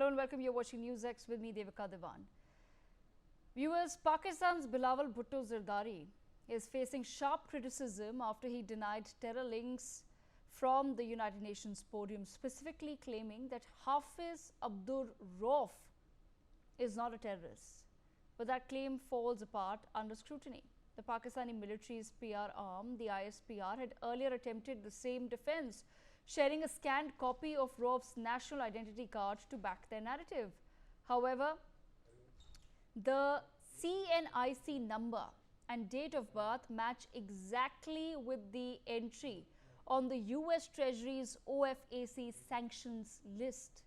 and welcome. You're watching Newsx with me, Devika Devan. Viewers, Pakistan's Bilawal Bhutto Zardari is facing sharp criticism after he denied terror links from the United Nations podium, specifically claiming that Hafiz Abdur Rauf is not a terrorist. But that claim falls apart under scrutiny. The Pakistani military's PR arm, the ISPR, had earlier attempted the same defense, sharing a scanned copy of Rauf's national identity card to back their narrative. However, the CNIC number and date of birth match exactly with the entry on the US Treasury's OFAC sanctions list.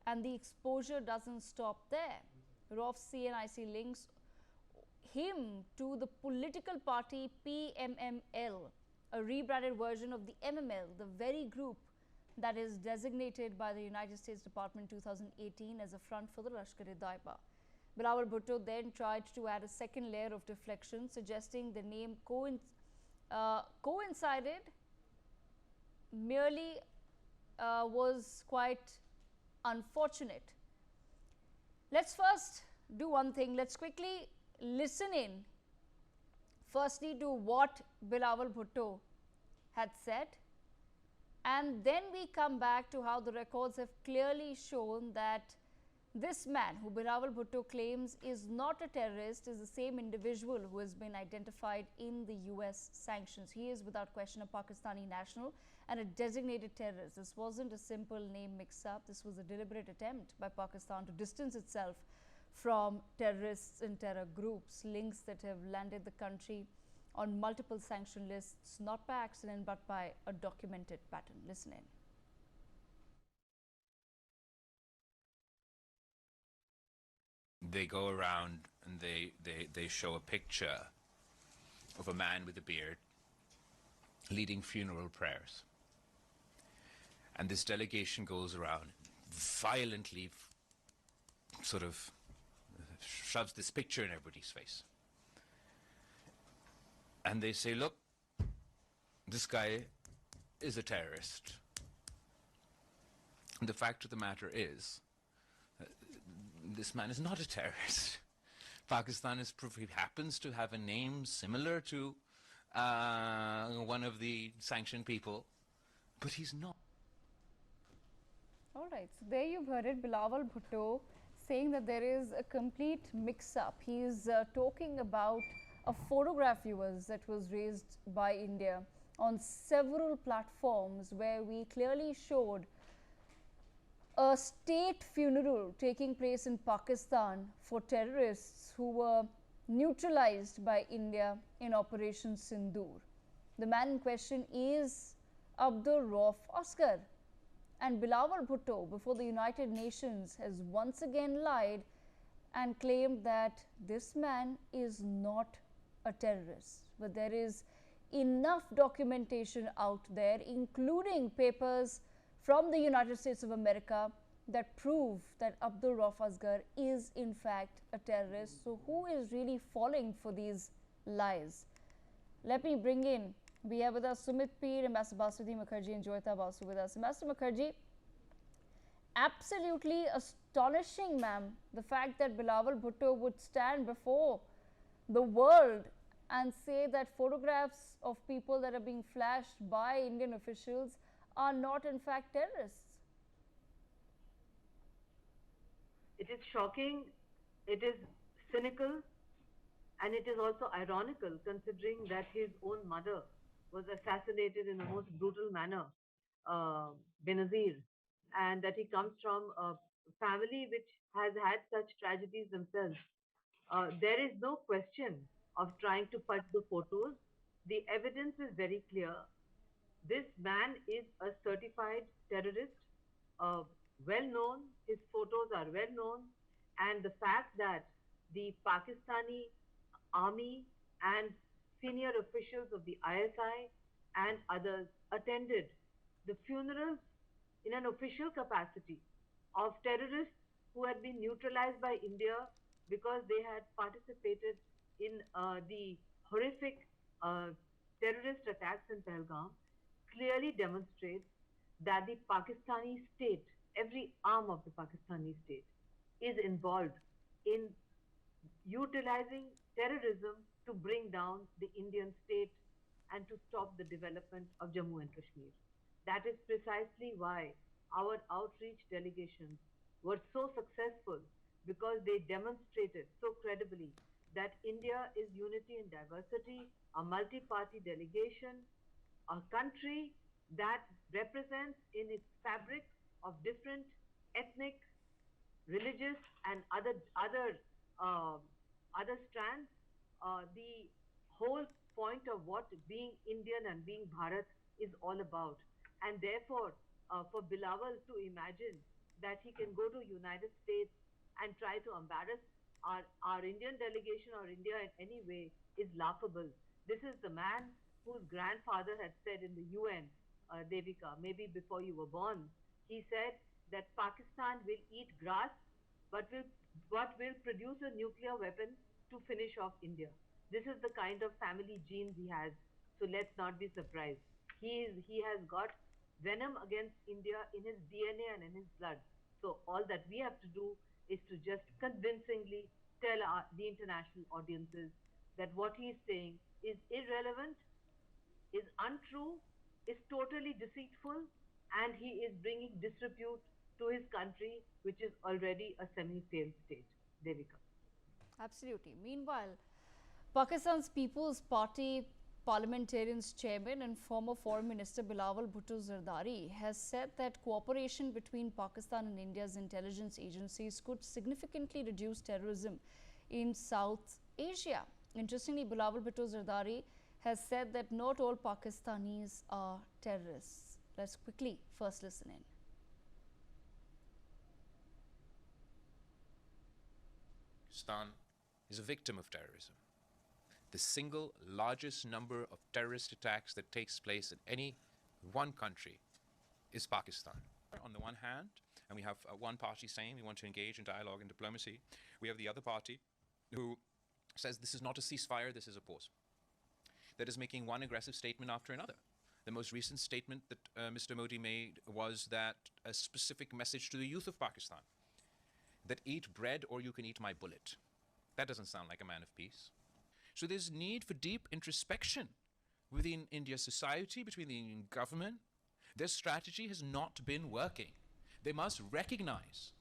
And the exposure doesn't stop there. Rauf's CNIC links him to the political party PMML, a rebranded version of the MML, the very group that is designated by the United States Department 2018 as a front for the Lashkar-e-Taiba. Bilawal Bhutto then tried to add a second layer of deflection, suggesting the name coincided merely was quite unfortunate. Let's first do one thing. Let's quickly listen in firstly to what Bilawal Bhutto had said, and then we come back to how the records have clearly shown that this man, who Bilawal Bhutto claims is not a terrorist, is the same individual who has been identified in the US sanctions. He is without question a Pakistani national and a designated terrorist. This wasn't a simple name mix-up. This was a deliberate attempt by Pakistan to distance itself from terrorists and terror groups, links that have landed the country on multiple sanction lists, not by accident, but by a documented pattern. Listen in. They go around and they show a picture of a man with a beard leading funeral prayers. And this delegation goes around violently sort of shoves this picture in everybody's face. And they say, look, this guy is a terrorist. And the fact of the matter is, this man is not a terrorist. Pakistan is he happens to have a name similar to one of the sanctioned people, but he's not. All right, so there you've heard it, Bilawal Bhutto saying that there is a complete mix-up. He is talking about a photograph, viewers, that was raised by India on several platforms where we clearly showed a state funeral taking place in Pakistan for terrorists who were neutralized by India in Operation Sindoor. The man in question is Abdur Rauf Asghar. And Bilawal Bhutto, before the United Nations, has once again lied and claimed that this man is not a terrorist. But there is enough documentation out there, including papers from the United States of America, that prove that Abdur Rauf Asghar is in fact a terrorist. So who is really falling for these lies? Let me bring in, we have with us Sumit Peer, Ambassador Basudhi Mukherjee and Joyita Basu with us. Ambassador Mukherjee, absolutely astonishing, ma'am, the fact that Bilawal Bhutto would stand before the world and say that photographs of people that are being flashed by Indian officials are not in fact terrorists. It is shocking, it is cynical, and it is also ironical considering that his own mother was assassinated in the most brutal manner, Benazir, and that he comes from a family which has had such tragedies themselves. There is no question of trying to put the photos. The evidence is very clear. This man is a certified terrorist, well known, his photos are well known, and the fact that the Pakistani army and senior officials of the ISI and others attended the funerals in an official capacity of terrorists who had been neutralized by India because they had participated in the horrific terrorist attacks in Pahalgam clearly demonstrates that the Pakistani state every arm of the Pakistani state is involved in utilizing terrorism to bring down the Indian state and to stop the development of Jammu and Kashmir. That is precisely why our outreach delegations were so successful, because they demonstrated so credibly that India is unity in diversity, a multi party delegation, a country that represents in its fabric of different ethnic, religious, and uh, other strands, the whole point of what being Indian and being Bharat is all about. And therefore, for Bilawal to imagine that he can go to United States and try to embarrass our Indian delegation or India in any way is laughable. This is the man whose grandfather had said in the UN, Devika, maybe before you were born, he said that Pakistan will eat grass but will produce a nuclear weapon to finish off India. This is the kind of family genes he has. So let's not be surprised. He has got venom against India in his DNA and in his blood. So all that we have to do is to just convincingly tell the international audiences that what he is saying is irrelevant, is untrue, is totally deceitful, and he is bringing disrepute to his country, which is already a semi-failed state. Devika. Absolutely. Meanwhile, Pakistan's People's Party parliamentarian's chairman and former Foreign Minister Bilawal Bhutto Zardari has said that cooperation between Pakistan and India's intelligence agencies could significantly reduce terrorism in South Asia. Interestingly, Bilawal Bhutto Zardari has said that not all Pakistanis are terrorists. Let's quickly first listen in. Pakistan is a victim of terrorism. The single largest number of terrorist attacks that takes place in any one country is Pakistan. On the one hand, and we have one party saying we want to engage in dialogue and diplomacy, we have the other party who says this is not a ceasefire, this is a pause. That is making one aggressive statement after another. The most recent statement that Mr. Modi made was that a specific message to the youth of Pakistan, that eat bread or you can eat my bullet. That doesn't sound like a man of peace. So there's need for deep introspection within India's society, between the Indian government. Their strategy has not been working. They must recognize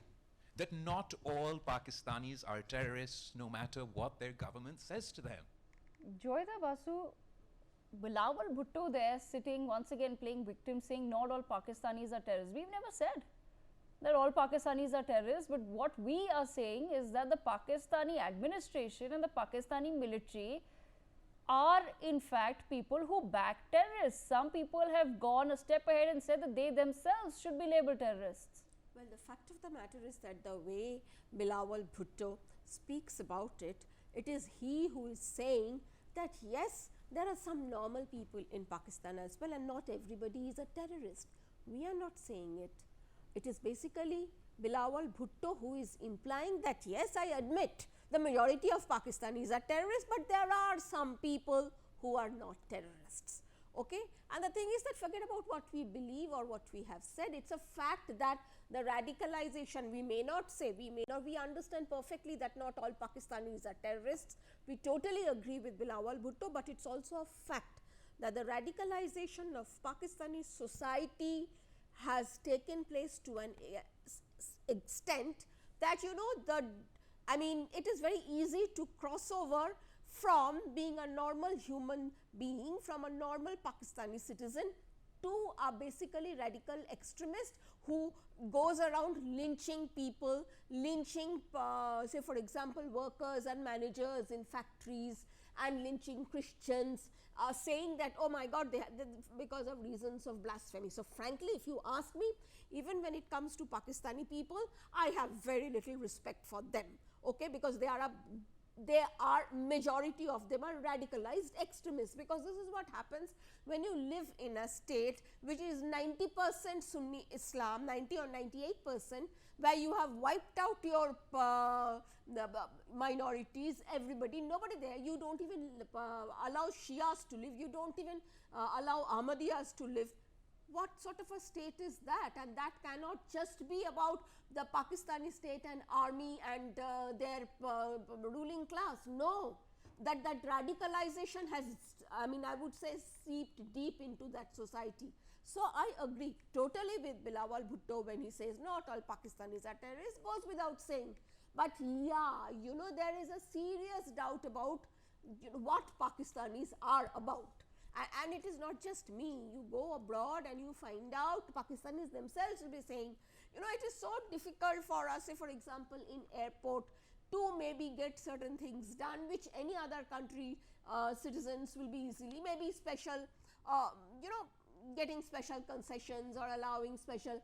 that not all Pakistanis are terrorists, no matter what their government says to them. Joyda Basu, Bilawal Bhutto there sitting once again playing victim, saying not all Pakistanis are terrorists. We've never said that all Pakistanis are terrorists, but what we are saying is that the Pakistani administration and the Pakistani military are in fact people who back terrorists. Some people have gone a step ahead and said that they themselves should be labeled terrorists. Well, the fact of the matter is that the way Bilawal Bhutto speaks about it, it is he who is saying that yes, there are some normal people in Pakistan as well and not everybody is a terrorist. We are not saying it. It is basically Bilawal Bhutto who is implying that yes, I admit the majority of Pakistanis are terrorists, but there are some people who are not terrorists. Okay? And the thing is that forget about what we believe or what we have said. It's a fact that the radicalization, we may not say, we understand perfectly that not all Pakistanis are terrorists. We totally agree with Bilawal Bhutto, but it's also a fact that the radicalization of Pakistani society has taken place to an extent that it is very easy to cross over from being a normal human being, from a normal Pakistani citizen to a basically radical extremist who goes around lynching people, lynching say for example workers and managers in factories, and lynching Christians, saying that oh my god, they because of reasons of blasphemy. So frankly, if you ask me, even when it comes to Pakistani people, I have very little respect for them, okay, because they are majority of them are radicalized extremists, because this is what happens when you live in a state which is 90% Sunni Islam, 90 or 98%, where you have wiped out your minorities, everybody, nobody there, you don't even allow Shias to live, you don't even allow Ahmadiyyas to live. What sort of a state is that? And that cannot just be about the Pakistani state and army and their ruling class. No, that radicalization has, I mean, I would say, seeped deep into that society. So I agree totally with Bilawal Bhutto when he says not all Pakistanis are terrorists, goes without saying. But yeah, you know, there is a serious doubt about, you know, what Pakistanis are about. And it is not just me. You go abroad and you find out Pakistanis themselves will be saying, you know, it is so difficult for us, say for example in airport, to maybe get certain things done which any other country citizens will be easily, maybe special, you know, getting special concessions or allowing special,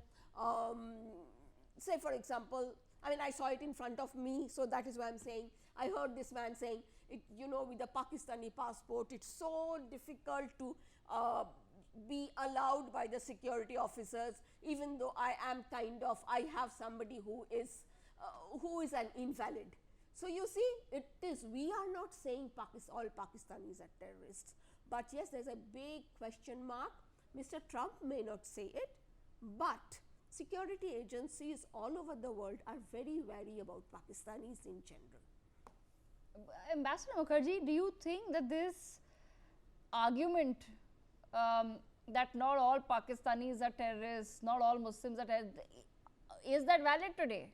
say for example, I mean, I saw it in front of me, so that is why I am saying, I heard this man saying, it, you know, with the Pakistani passport, it's so difficult to be allowed by the security officers, even though I am kind of, I have somebody who is an invalid. So you see, it is, we are not saying all Pakistanis are terrorists, but yes, there's a big question mark. Mr. Trump may not say it, but security agencies all over the world are very wary about Pakistanis in general. Ambassador Mukherjee, do you think that this argument that not all Pakistanis are terrorists, not all Muslims are terrorists, is that valid today?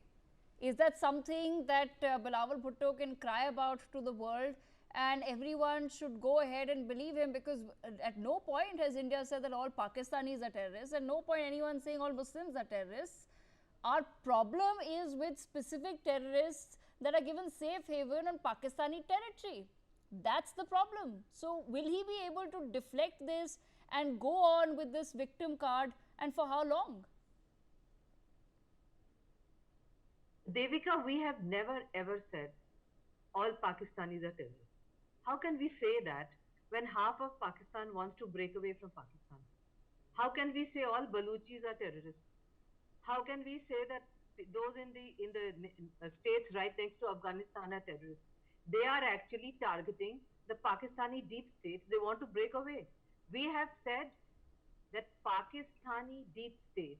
Is that something that Bilawal Bhutto can cry about to the world and everyone should go ahead and believe him? Because at no point has India said that all Pakistanis are terrorists, and no point anyone saying all Muslims are terrorists. Our problem is with specific terrorists that are given safe haven on Pakistani territory. That's the problem. So will he be able to deflect this and go on with this victim card, and for how long? Devika, we have never ever said all Pakistanis are terrorists. How can we say that when half of Pakistan wants to break away from Pakistan? How can we say all Baluchis are terrorists? How can we say that those in the states right next to Afghanistan are terrorists? They are actually targeting the Pakistani deep state. They want to break away. We have said that Pakistani deep state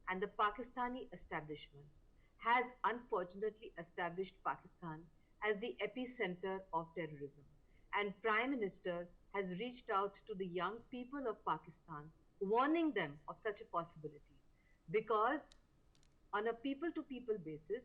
and the Pakistani establishment has unfortunately established Pakistan as the epicenter of terrorism. And Prime Minister has reached out to the young people of Pakistan, warning them of such a possibility. Because on a people-to-people basis,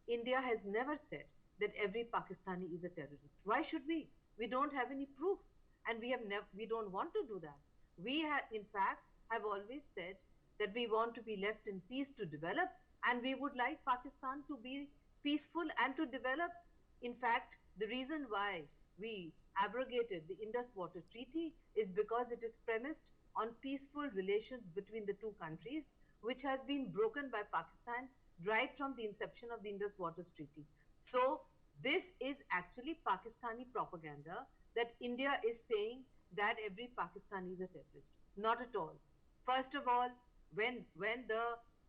India has never said that every Pakistani is a terrorist. Why should we? We don't have any proof, and we don't want to do that. We have, in fact, have always said that we want to be left in peace to develop, and we would like Pakistan to be peaceful and to develop. In fact, the reason why we abrogated the Indus Water Treaty is because it is premised on peaceful relations between the two countries, which has been broken by Pakistan right from the inception of the Indus Water Treaty. So this is actually Pakistani propaganda that India is saying that every Pakistani is a terrorist. Not at all. First of all, when the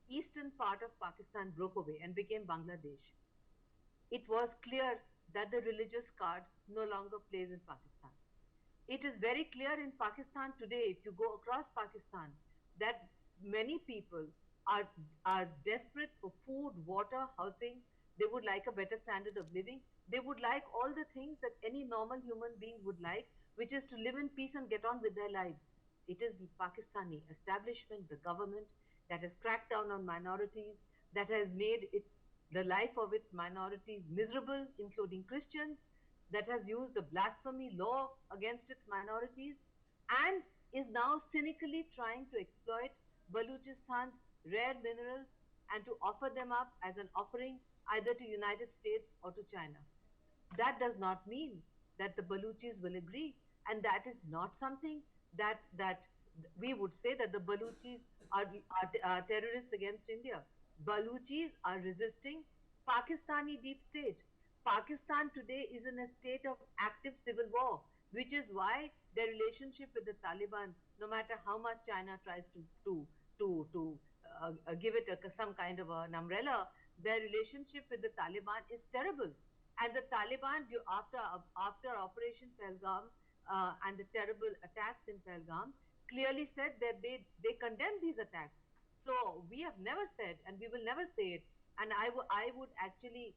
eastern part of Pakistan broke away and became Bangladesh, it was clear that the religious card no longer plays in Pakistan. It is very clear in Pakistan today, if you go across Pakistan, that many people are desperate for food, water, housing. They would like a better standard of living. They would like all the things that any normal human being would like, which is to live in peace and get on with their lives. It is the Pakistani establishment, the government, that has cracked down on minorities, that has made the life of its minorities miserable, including Christians, that has used the blasphemy law against its minorities, and is now cynically trying to exploit Baluchistan's rare minerals and to offer them up as an offering either to United States or to China. That does not mean that the Baluchis will agree, and that is not something that we would say that the Baluchis are terrorists against India. Baluchis are resisting Pakistani deep state. Pakistan today is in a state of active civil war, which is why their relationship with the Taliban, no matter how much China tries to give it some kind of an umbrella, their relationship with the Taliban is terrible. And the Taliban, after Operation Pahalgam and the terrible attacks in Pahalgam, clearly said that they condemn these attacks. So we have never said, and we will never say it. And I would actually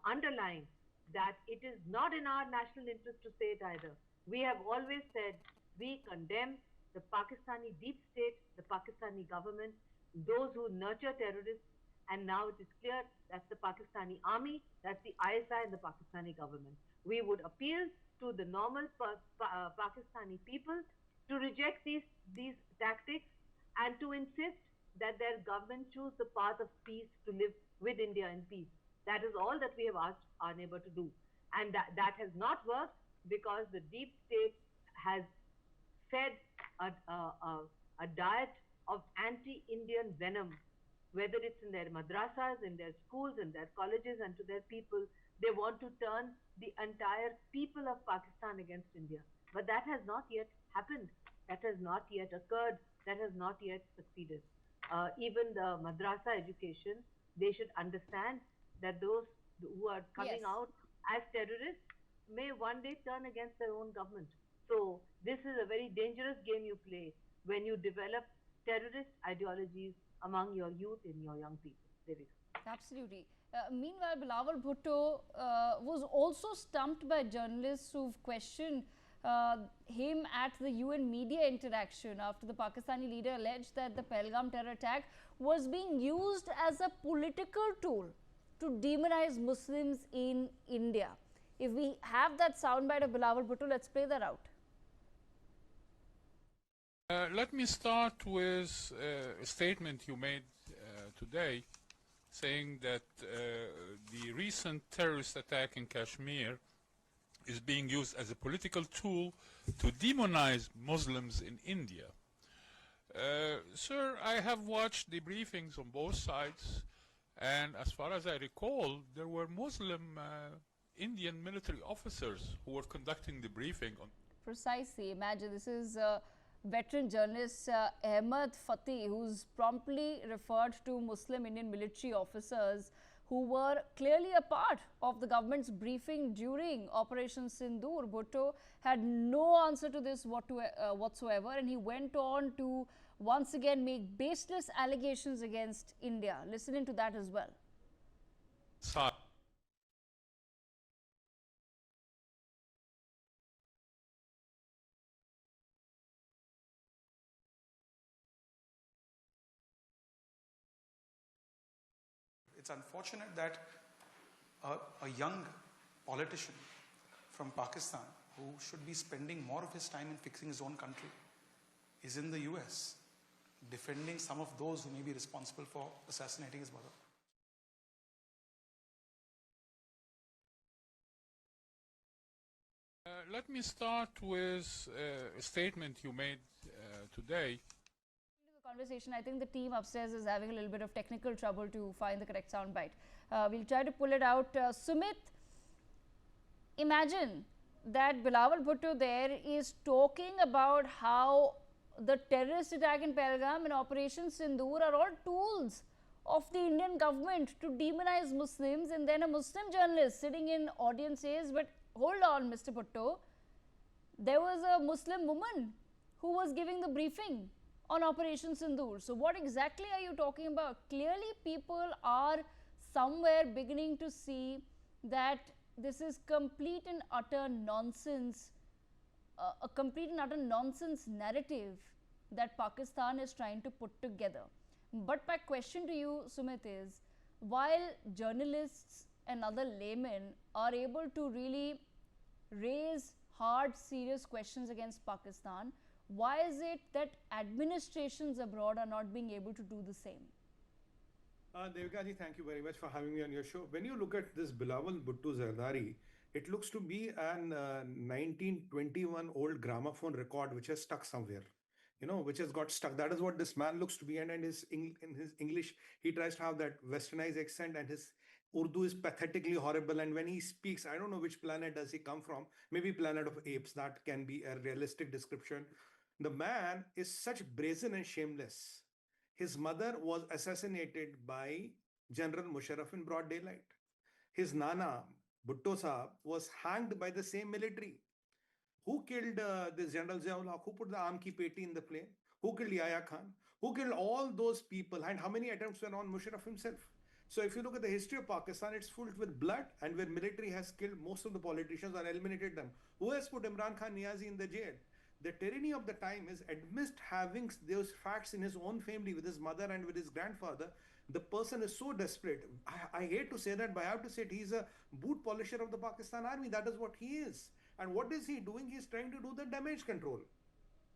underline that it is not in our national interest to say it either. We have always said we condemn the Pakistani deep state, the Pakistani government, those who nurture terrorists, and now it is clear that's the Pakistani army, that's the ISI and the Pakistani government. We would appeal to the normal Pakistani people to reject these tactics and to insist that their government choose the path of peace to live with India in peace. That is all that we have asked our neighbor to do. And that has not worked because the deep state has fed a diet of anti-Indian venom, whether it's in their madrasas, in their schools, in their colleges, and to their people. They want to turn the entire people of Pakistan against India. But that has not yet happened. That has not yet occurred. That has not yet succeeded. Even the madrasa education, they should understand that those who are coming Yes. out as terrorists may one day turn against their own government. So this is a very dangerous game you play when you develop terrorist ideologies among your youth and your young people. Devika. Absolutely. Meanwhile, Bilawal Bhutto was also stumped by journalists who've questioned him at the UN media interaction after the Pakistani leader alleged that the Pahalgam terror attack was being used as a political tool to demonize Muslims in India. If we have that soundbite of Bilawal Bhutto, let's play that out. Let me start with a statement you made today saying that the recent terrorist attack in Kashmir is being used as a political tool to demonize Muslims in India. Sir, I have watched the briefings on both sides, and as far as I recall, there were Muslim Indian military officers who were conducting the briefing on. Precisely. Imagine this is veteran journalist Ahmed Fatih, who's promptly referred to Muslim Indian military officers who were clearly a part of the government's briefing during Operation Sindoor. Bhutto had no answer to this whatsoever, and he went on to once again make baseless allegations against India. Listen into that as well. It's unfortunate that a young politician from Pakistan who should be spending more of his time in fixing his own country is in the US defending some of those who may be responsible for assassinating his mother. Let me start with a statement you made today. Conversation. I think the team upstairs is having a little bit of technical trouble to find the correct soundbite. We'll try to pull it out. Sumit, imagine that Bilawal Bhutto there is talking about how the terrorist attack in Pahalgam and Operation Sindoor are all tools of the Indian government to demonize Muslims, and then a Muslim journalist sitting in audience says, but hold on, Mr. Bhutto, there was a Muslim woman who was giving the briefing on Operation Sindoor. So what exactly are you talking about? Clearly people are somewhere beginning to see that this is complete and utter nonsense, a complete and utter nonsense narrative that Pakistan is trying to put together. But my question to you, Sumit, is while journalists and other laymen are able to really raise hard, serious questions against Pakistan, why is it that administrations abroad are not being able to do the same? Devika ji, thank you very much for having me on your show. When you look at this Bilawal Bhutto Zardari, it looks to be an 1921 old gramophone record which has stuck somewhere, which has got stuck. That is what this man looks to be. And in his English, he tries to have that westernized accent, and his Urdu is pathetically horrible. And when he speaks, I don't know which planet does he come from. Maybe planet of apes. That can be a realistic description. The man is such brazen and shameless. His mother was assassinated by General Musharraf in broad daylight. His Nana, Bhutto Saab, was hanged by the same military. Who killed this General Ziaul Haq? Who put the Aam ki peti in the plane? Who killed Yahya Khan? Who killed all those people? And how many attempts were on Musharraf himself? So if you look at the history of Pakistan, it's filled with blood, and where military has killed most of the politicians or eliminated them. Who has put Imran Khan Niazi in the jail? The tyranny of the time is, amidst having those facts in his own family with his mother and with his grandfather, the person is so desperate. I hate to say that, but I have to say it. He's a boot polisher of the Pakistan army. That is what he is. And what is he doing? He's trying to do the damage control.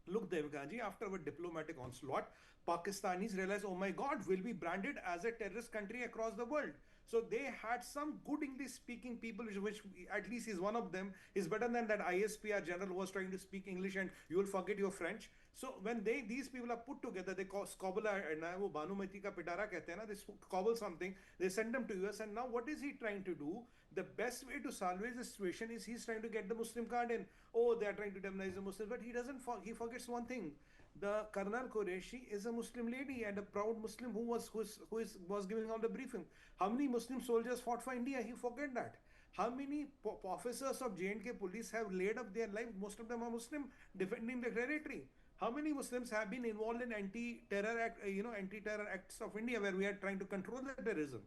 Look, Devgaji, after our diplomatic onslaught, Pakistanis realized, oh my God, we'll be branded as a terrorist country across the world. So they had some good English speaking people, which at least is one of them, is better than that ISPR general who was trying to speak English and you will forget your French. So when these people are put together, they cobble, and wo Bhanumati ka pitara kehte hain na, they cobble something, they send them to US, and now what is he trying to do? The best way to salvage the situation is he's trying to get the Muslim card in. Oh, they are trying to demonize the Muslims, but he doesn't. He forgets one thing: the Colonel Qureshi is a Muslim lady and a proud Muslim who was giving out the briefing. How many Muslim soldiers fought for India? He forget that. How many officers of J&K police have laid up their life? Most of them are Muslim, defending the territory. How many Muslims have been involved in anti-terror acts of India, where we are trying to control the terrorism?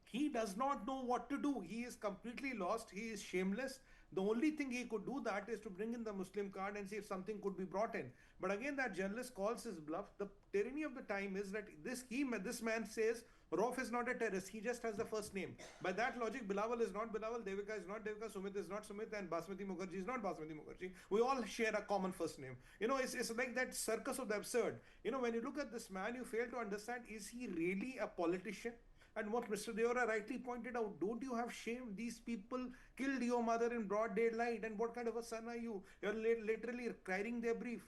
He does not know what to do. He is completely lost. He is shameless. The only thing he could do that is to bring in the Muslim card and see if something could be brought in. But again, that journalist calls his bluff. The tyranny of the time is that this man says Rauf is not a terrorist. He just has the first name. By that logic, Bilawal is not Bilawal, Devika is not Devika, Sumit is not Sumit, and Basmati Mukherjee is not Basmati Mukherjee. We all share a common first name. It's like that circus of the absurd. When you look at this man, you fail to understand, is he really a politician? And what Mr. Deora rightly pointed out, don't you have shame? These people killed your mother in broad daylight, and what kind of a son are you? You're literally carrying their brief.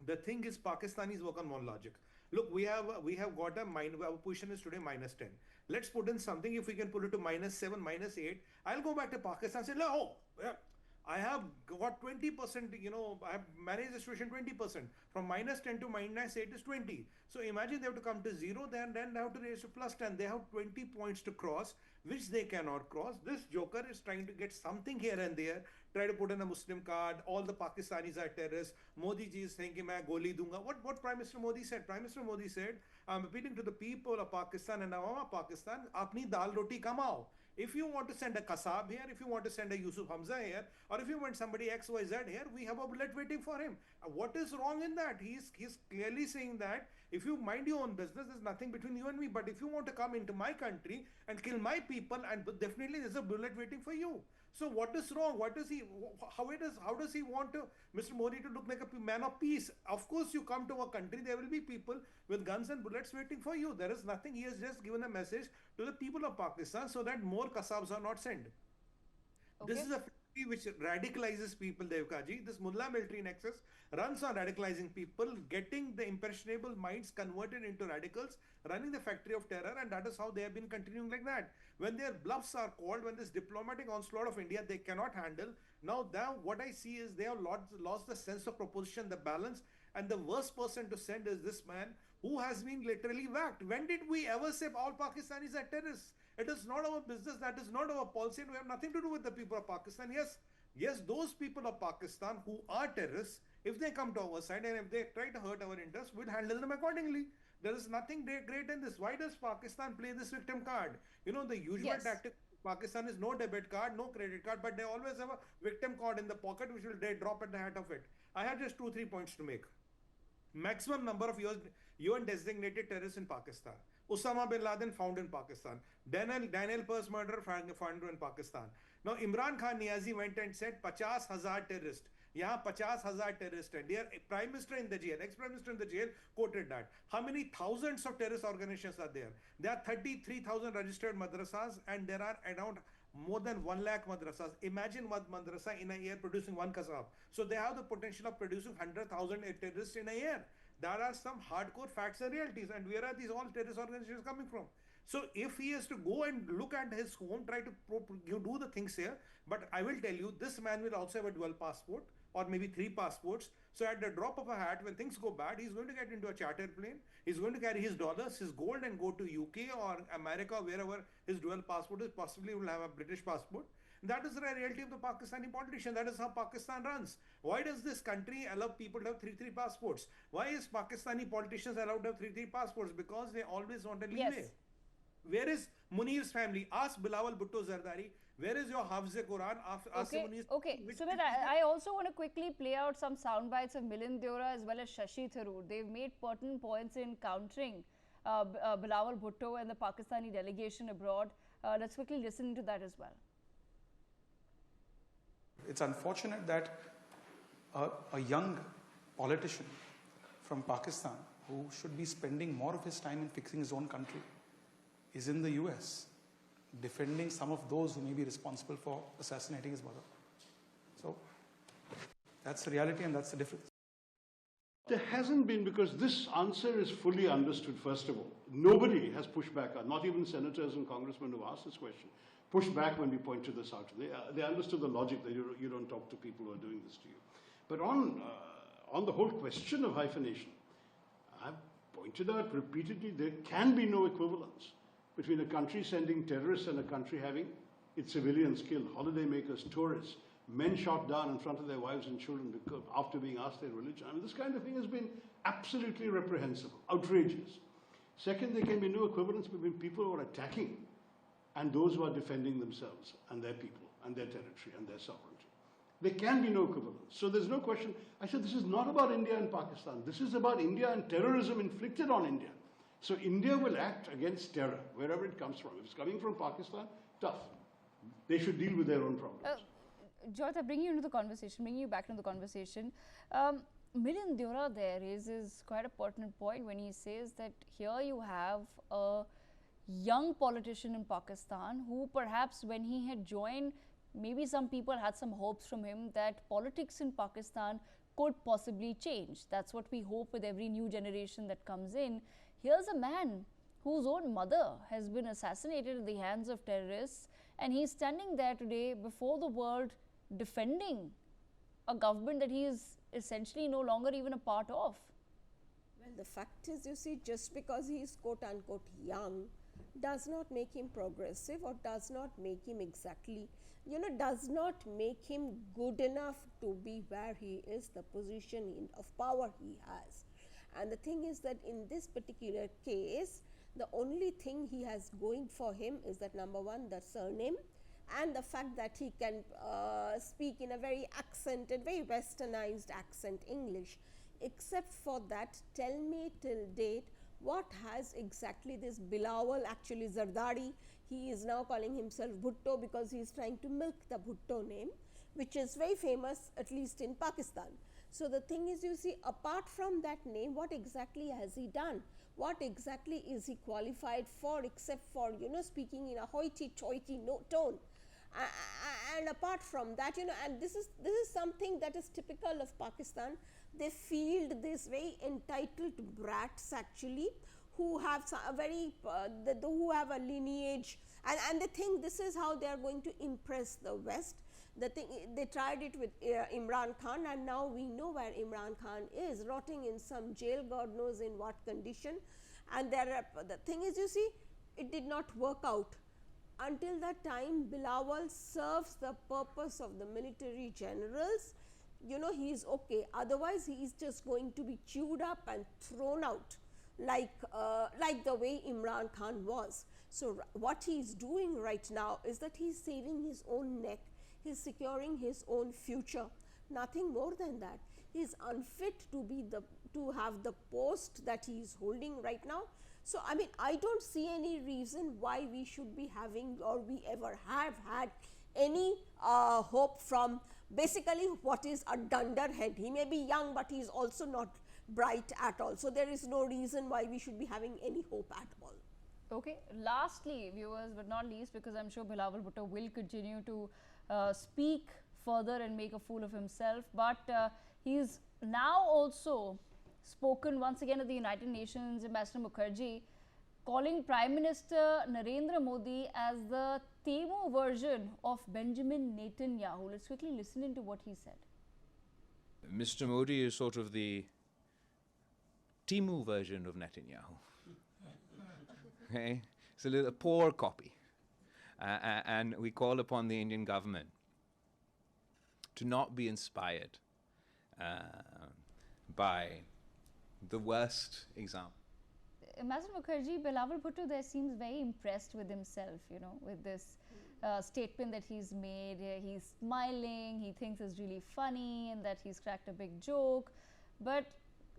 The thing is, Pakistanis work on one logic. Look, we have got our position is today -10. Let's put in something. If we can put it to -7, -8, I'll go back to Pakistan and say, oh, yeah, I have got 20%, I have managed the situation 20%. From -10 to -8 is 20. So imagine they have to come to 0, then they have to raise to +10. They have 20 points to cross, which they cannot cross. This joker is trying to get something here and there, try to put in a Muslim card. All the Pakistanis are terrorists. Modi ji is saying, main goli dunga. What Prime Minister Modi said? Prime Minister Modi said, I'm appealing to the people of Pakistan and Awam of Pakistan, apni dal roti kamao. If you want to send a Kasab here, if you want to send a Yusuf Hamza here, or if you want somebody XYZ here, we have a bullet waiting for him. What is wrong in that? He's clearly saying that if you mind your own business, there's nothing between you and me. But if you want to come into my country and kill my people, and definitely there's a bullet waiting for you. So what is wrong? How does he want Mr. Modi to look like a man of peace? Of course, you come to a country, there will be people with guns and bullets waiting for you. There is nothing. He has just given a message to the people of Pakistan so that more Kasabs are not sent. Okay. This is a factory which radicalizes people, Devkaji. This Mullah military nexus runs on radicalizing people, getting the impressionable minds converted into radicals, running the factory of terror, and that is how they have been continuing like that. When their bluffs are called, when this diplomatic onslaught of India they cannot handle, now what I see is they have lost the sense of proposition, the balance, and the worst person to send is this man who has been literally whacked. When did we ever say all Pakistanis are terrorists? It is not our business, that is not our policy, and we have nothing to do with the people of Pakistan. Yes, those people of Pakistan who are terrorists, if they come to our side and if they try to hurt our interests, we'll handle them accordingly. There is nothing great in this. Why does Pakistan play this victim card? The usual tactic Pakistan is no debit card, no credit card, but they always have a victim card in the pocket which will they drop at the head of it. I have just 2-3 points to make. Maximum number of UN designated terrorists in Pakistan. Osama bin Laden found in Pakistan. Daniel Pearce murderer found in Pakistan. Now Imran Khan Niazi went and said 50,000 terrorists. Yeah, 50,000 terrorists. Their Prime Minister in the jail, ex-Prime Minister in the jail quoted that. How many thousands of terrorist organizations are there? There are 33,000 registered madrasas and there are around more than 1 lakh madrasas. Imagine one madrasa in a year producing one kasab. So they have the potential of producing 100,000 terrorists in a year. There are some hardcore facts and realities, and where are these all terrorist organizations coming from? So if he has to go and look at his home, try to do the things here, but I will tell you, this man will also have a dual passport or maybe 3 passports. So at the drop of a hat, when things go bad, he's going to get into a charter plane. He's going to carry his dollars, his gold, and go to UK or America, wherever his dual passport is. Possibly will have a British passport. That is the reality of the Pakistani politician. That is how Pakistan runs. Why does this country allow people to have 3 passports? Why is Pakistani politicians allowed to have 3 passports? Because they always want a leeway. Yes. Where is Munir's family? Ask Bilawal Bhutto Zardari. Where is your Hafz-e-Quran? Asim Munir. Okay. Sumit, I also want to quickly play out some sound bites of Milind Deora as well as Shashi Tharoor. They've made pertinent points in countering Bilawal Bhutto and the Pakistani delegation abroad. Let's quickly listen to that as well. It's unfortunate that a young politician from Pakistan who should be spending more of his time in fixing his own country is in the US defending some of those who may be responsible for assassinating his mother. So that's the reality and that's the difference. There hasn't been, because this answer is fully understood, first of all. Nobody has pushed back, not even senators and congressmen who asked this question, pushed back when we pointed this out. They understood the logic that you don't talk to people who are doing this to you. But on the whole question of hyphenation, I've pointed out repeatedly there can be no equivalence between a country sending terrorists and a country having its civilians killed, holidaymakers, tourists, men shot down in front of their wives and children because, after being asked their religion. I mean, this kind of thing has been absolutely reprehensible, outrageous. Second, there can be no equivalence between people who are attacking and those who are defending themselves and their people and their territory and their sovereignty. There can be no equivalence. So there's no question. I said this is not about India and Pakistan. This is about India and terrorism inflicted on India. So India will act against terror, wherever it comes from. If it's coming from Pakistan, tough. They should deal with their own problems. Jyoti, bringing you into the conversation, bringing you back into the conversation. Milind Deora there raises quite a pertinent point when he says that here you have a young politician in Pakistan who perhaps when he had joined, maybe some people had some hopes from him that politics in Pakistan could possibly change. That's what we hope with every new generation that comes in. Here's a man whose own mother has been assassinated at the hands of terrorists, and he's standing there today before the world defending a government that he is essentially no longer even a part of. Well, the fact is, you see, just because he is quote unquote young does not make him progressive or does not make him exactly, does not make him good enough to be where he is, the position of power he has. And the thing is that in this particular case, the only thing he has going for him is that number one, the surname, and the fact that he can speak in a very accented, very westernized accent English. Except for that, tell me till date, what has exactly this Bilawal, actually Zardari, he is now calling himself Bhutto because he is trying to milk the Bhutto name, which is very famous at least in Pakistan. So the thing is, you see, apart from that name, what exactly has he done? What exactly is he qualified for, except for, speaking in a hoity-toity tone? And apart from that, and this is something that is typical of Pakistan. They field these very entitled brats actually, who have who have a lineage, and they think this is how they are going to impress the West. The thing, they tried it with Imran Khan, and now we know where Imran Khan is, rotting in some jail, God knows in what condition. And the thing is, you see, it did not work out. Until that time, Bilawal serves the purpose of the military generals. He is okay. Otherwise, he is just going to be chewed up and thrown out like the way Imran Khan was. So what he is doing right now is that he is saving his own neck. He is securing his own future. Nothing more than that. He is unfit to have the post that he is holding right now. So, I mean, I don't see any reason why we should be having, or we ever have had any hope from basically what is a dunderhead. He may be young, but he is also not bright at all. So, there is no reason why we should be having any hope at all. Okay. Lastly, viewers, but not least, because I'm sure Bilawal Bhutto will continue to speak further and make a fool of himself, but he's now also spoken once again at the United Nations, Ambassador Mukherjee, calling Prime Minister Narendra Modi as the Temu version of Benjamin Netanyahu. Let's quickly listen into what he said. Mr. Modi is sort of the Temu version of Netanyahu. Okay? It's a poor copy. And we call upon the Indian government to not be inspired by the worst example. Imagine Mukherjee, Bilawal Bhutto there seems very impressed with himself, you know, with this statement that he's made. He's smiling, he thinks it's really funny and that he's cracked a big joke. But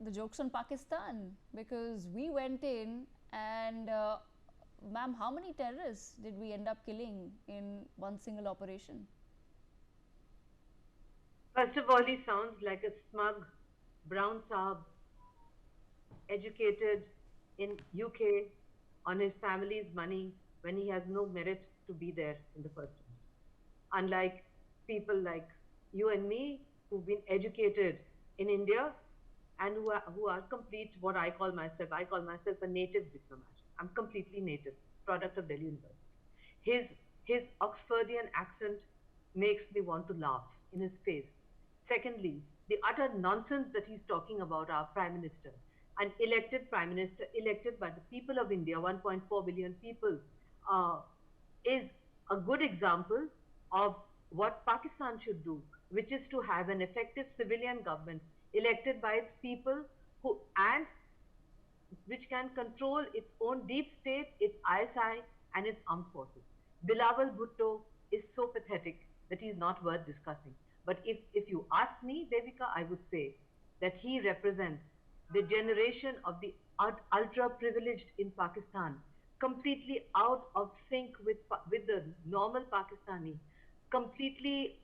the joke's on Pakistan, because we went in and, ma'am, how many terrorists did we end up killing in one single operation? First of all, he sounds like a smug brown Saab, educated in UK on his family's money when he has no merit to be there in the first place. Unlike people like you and me who've been educated in India and who are complete, what I call myself a native diplomat. I'm completely native, product of Delhi University. His Oxfordian accent makes me want to laugh in his face. Secondly, the utter nonsense that he's talking about our Prime Minister, an elected Prime Minister, elected by the people of India, 1.4 billion people, is a good example of what Pakistan should do, which is to have an effective civilian government elected by its people and which can control its own deep state, its ISI, and its armed forces. Bilawal Bhutto is so pathetic that he is not worth discussing. But if you ask me, Devika, I would say that he represents the generation of the ultra-privileged in Pakistan, completely out of sync with the normal Pakistani, completely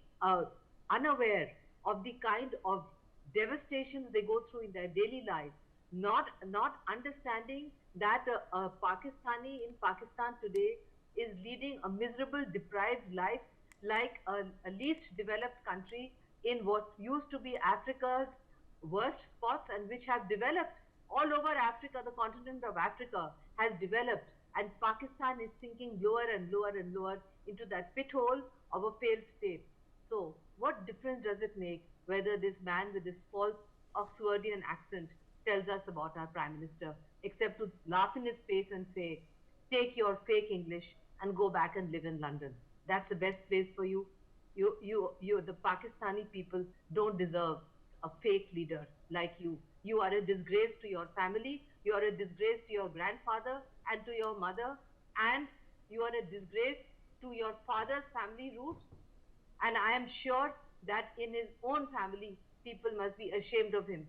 unaware of the kind of devastations they go through in their daily lives, not understanding that a Pakistani in Pakistan today is leading a miserable, deprived life like a least developed country in what used to be Africa's worst spots and which have developed all over Africa. The continent of Africa has developed, and Pakistan is sinking lower and lower and lower into that pit hole of a failed state. So what difference does it make whether this man with this false Oxfordian accent tells us about our Prime Minister, except to laugh in his face and say, take your fake English and go back and live in London. That's the best place for you. The Pakistani people don't deserve a fake leader like you. You are a disgrace to your family. You are a disgrace to your grandfather and to your mother. And you are a disgrace to your father's family roots. And I am sure that in his own family, people must be ashamed of him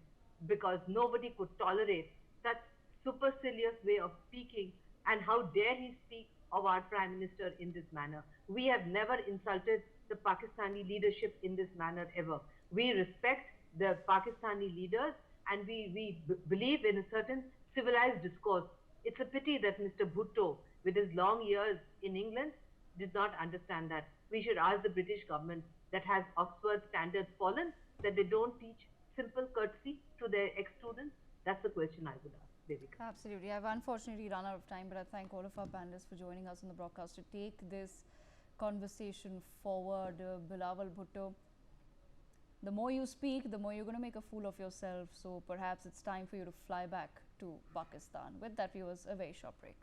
because nobody could tolerate such supercilious way of speaking. And how dare he speak of our Prime Minister in this manner? We have never insulted the Pakistani leadership in this manner ever. We respect the Pakistani leaders and we believe in a certain civilized discourse. It's a pity that Mr. Bhutto, with his long years in England, did not understand that. We should ask the British government that has Oxford standards fallen, that they don't teach simple courtesy to their ex-students. That's the question I would ask, Devika. Absolutely. I've unfortunately run out of time, but I thank all of our panelists for joining us on the broadcast to take this conversation forward. Bilawal Bhutto, the more you speak, the more you're going to make a fool of yourself. So perhaps it's time for you to fly back to Pakistan. With that, viewers, a very short break.